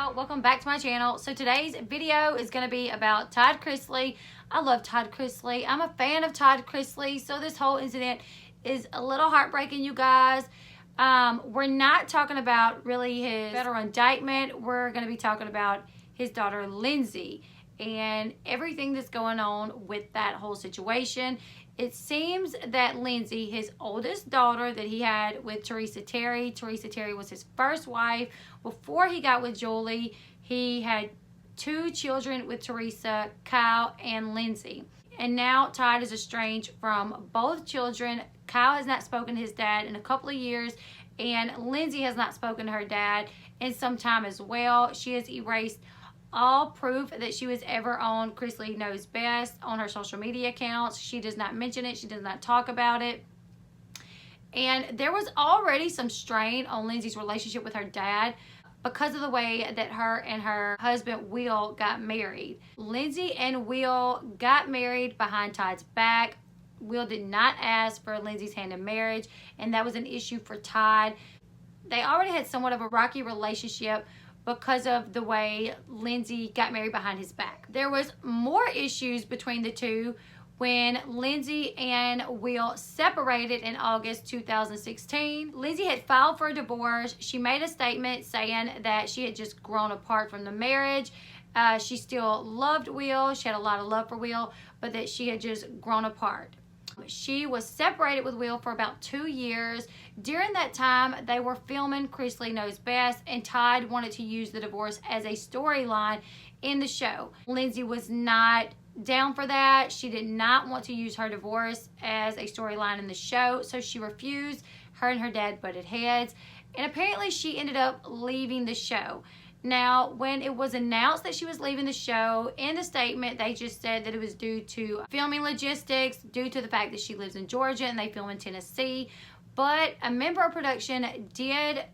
y'all, welcome back to my channel. So today's video is going to be about Todd Chrisley. I love Todd Chrisley. I'm a fan of Todd Chrisley. So this whole incident is a little heartbreaking, you guys. We're not talking about really his federal indictment. We're going to be talking about his daughter Lindsie and everything that's going on with that whole situation. It seems that Lindsie, his oldest daughter that he had with Teresa Terry was his first wife. Before he got with Julie, he had 2 children with Teresa, Kyle and Lindsie. And now Todd is estranged from both children. Kyle has not spoken to his dad in a couple of years, and Lindsie has not spoken to her dad in some time as well. She has erased all proof that she was ever on Chrisley Knows Best on her social media accounts. She does not mention it. She does not talk about it. And there was already some strain on Lindsie's relationship with her dad because of the way that her and her husband Will got married. Lindsie and Will got married behind Todd's back. Will did not ask for Lindsie's hand in marriage, and that was an issue for Todd. They already had somewhat of a rocky relationship because of the way Lindsie got married behind his back. There was more issues between the two when Lindsie and Will separated in August 2016. Lindsie had filed for a divorce. She made a statement saying that she had just grown apart from the marriage. She still loved Will. She had a lot of love for Will, but that she had just grown apart. She was separated with Will for about 2 years. During that time, they were filming Chrisley Knows Best, and Todd wanted to use the divorce as a storyline in the show. Lindsie was not down for that. She did not want to use her divorce as a storyline in the show, so she refused. Her and her dad butted heads, and apparently she ended up leaving the show. Now, when it was announced that she was leaving the show, in the statement, they just said that it was due to filming logistics, due to the fact that she lives in Georgia and they film in Tennessee. But a member of production did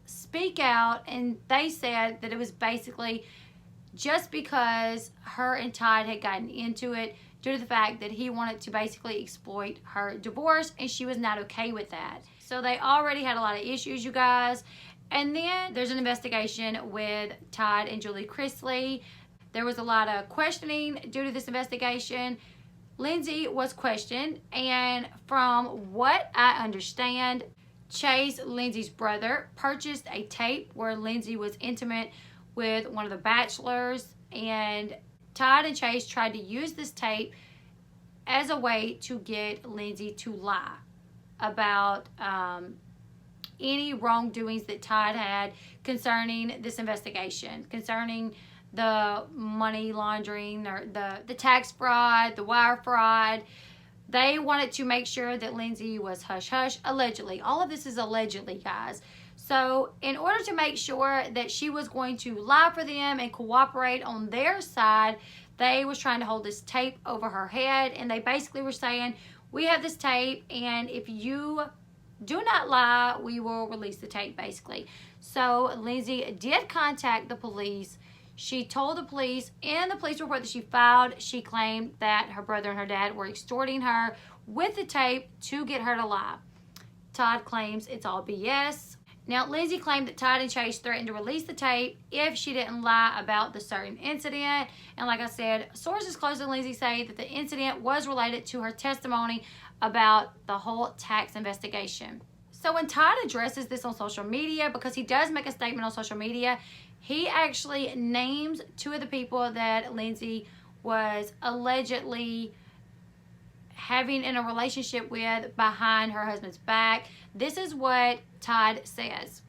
speak out, and they said that it was basically just because her and Todd had gotten into it due to the fact that he wanted to basically exploit her divorce, and she was not okay with that. So they already had a lot of issues, you guys. And then there's an investigation with Todd and Julie Chrisley. There was a lot of questioning due to this investigation. Lindsie was questioned, and from what I understand, Chase, Lindsie's brother, purchased a tape where Lindsie was intimate with one of the bachelors, and Todd and Chase tried to use this tape as a way to get Lindsie to lie about any wrongdoings that Todd had concerning this investigation, concerning the money laundering or the tax fraud, the wire fraud. They wanted to make sure that Lindsie was hush-hush, allegedly. All of this is allegedly, guys. So in order to make sure that she was going to lie for them and cooperate on their side, they was trying to hold this tape over her head, and they basically were saying, we have this tape, and if you do not lie, we will release the tape, basically. So Lindsie did contact the police. She told the police in the police report that she filed, she claimed that her brother and her dad were extorting her with the tape to get her to lie. Todd claims it's all BS. Now, Lindsie claimed that Todd and Chase threatened to release the tape if she didn't lie about the certain incident. And like I said, sources close to Lindsie say that the incident was related to her testimony about the whole tax investigation. So when Todd addresses this on social media, because he does make a statement on social media, he actually names 2 of the people that Lindsie was allegedly having in a relationship with behind her husband's back. This is what Todd says.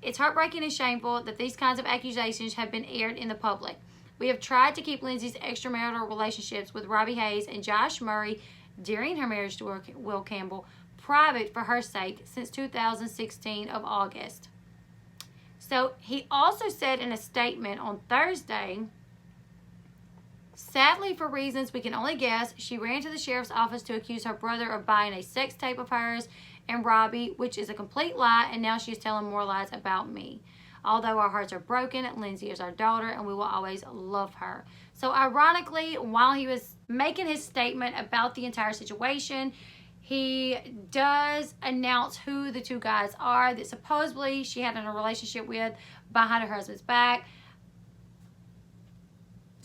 It's heartbreaking and shameful that these kinds of accusations have been aired in the public. We have tried to keep Lindsie's extramarital relationships with Robbie Hayes and Josh Murray during her marriage to Will Campbell private for her sake since 2016 of August. So he also said in a statement on Thursday, sadly, for reasons we can only guess, she ran to the sheriff's office to accuse her brother of buying a sex tape of hers and Robbie, which is a complete lie, and now she is telling more lies about me. Although our hearts are broken, Lindsie is our daughter, and we will always love her. So ironically, while he was making his statement about the entire situation, he does announce who the 2 guys are that supposedly she had in a relationship with behind her husband's back.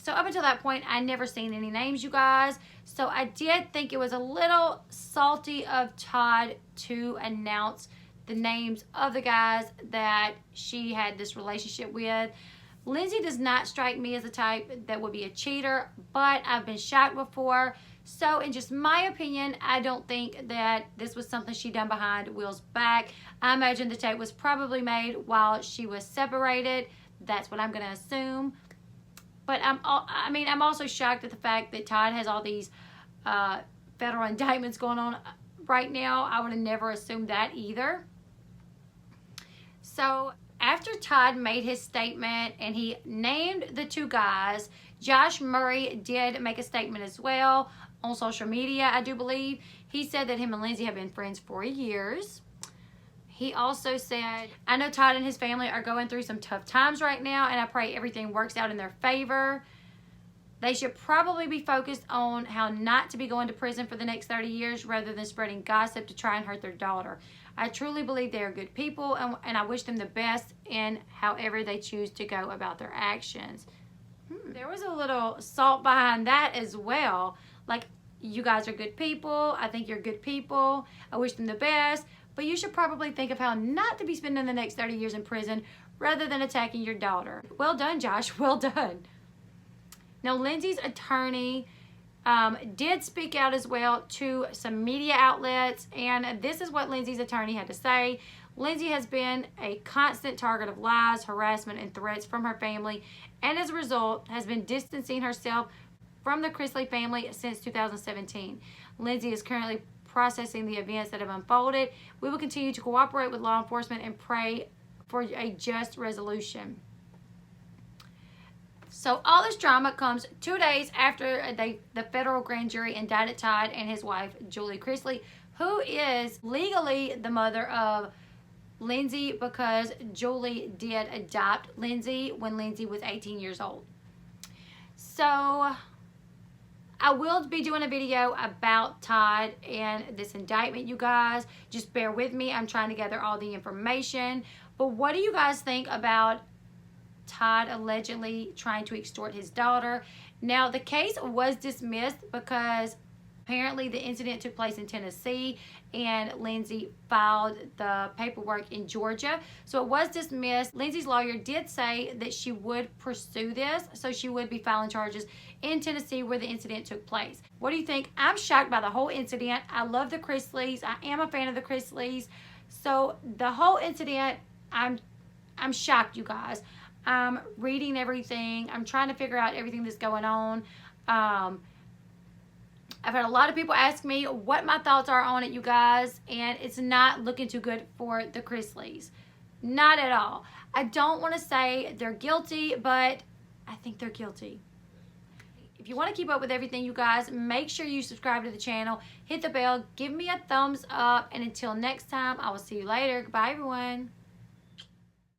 So up until that point, I never seen any names, you guys. So I did think it was a little salty of Todd to announce the names of the guys that she had this relationship with. Lindsie does not strike me as a type that would be a cheater, but I've been shocked before. So in just my opinion, I don't think that this was something she done behind Will's back. I imagine the tape was probably made while she was separated. That's what I'm going to assume. But I'm also shocked at the fact that Todd has all these federal indictments going on right now. I would have never assumed that either. So after Todd made his statement and he named the two guys, Josh Murray did make a statement as well on social media, I do believe. He said that him and Lindsie have been friends for years. He also said, I know Todd and his family are going through some tough times right now, and I pray everything works out in their favor. They should probably be focused on how not to be going to prison for the next 30 years rather than spreading gossip to try and hurt their daughter. I truly believe they are good people, and I wish them the best in however they choose to go about their actions. There was a little salt behind that as well. Like, you guys are good people. I think you're good people. I wish them the best. But you should probably think of how not to be spending the next 30 years in prison rather than attacking your daughter. Well done, Josh. Well done. Now, Lindsie's attorney did speak out as well to some media outlets, and this is what Lindsie's attorney had to say. Lindsie has been a constant target of lies, harassment, and threats from her family, and as a result has been distancing herself from the Chrisley family since 2017. Lindsie is currently processing the events that have unfolded. We will continue to cooperate with law enforcement and pray for a just resolution. So all this drama comes 2 days after the federal grand jury indicted Todd and his wife, Julie Chrisley, who is legally the mother of Lindsie because Julie did adopt Lindsie when Lindsie was 18 years old. So I will be doing a video about Todd and this indictment, you guys. Just bear with me. I'm trying to gather all the information. But what do you guys think about Todd allegedly trying to extort his daughter? Now, the case was dismissed because apparently the incident took place in Tennessee and Lindsie filed the paperwork in Georgia. So it was dismissed. Lindsie's lawyer did say that she would pursue this, so she would be filing charges in Tennessee where the incident took place. What do you think? I'm shocked by the whole incident. I love the Chrisleys. I am a fan of the Chrisleys. So the whole incident, I'm shocked, you guys. I'm reading everything. I'm trying to figure out everything that's going on. I've had a lot of people ask me what my thoughts are on it, you guys, and it's not looking too good for the Chrisleys. Not at all. I don't want to say they're guilty, but I think they're guilty. If you want to keep up with everything, you guys, make sure you subscribe to the channel, hit the bell, give me a thumbs up, and until next time, I will see you later. Goodbye, everyone.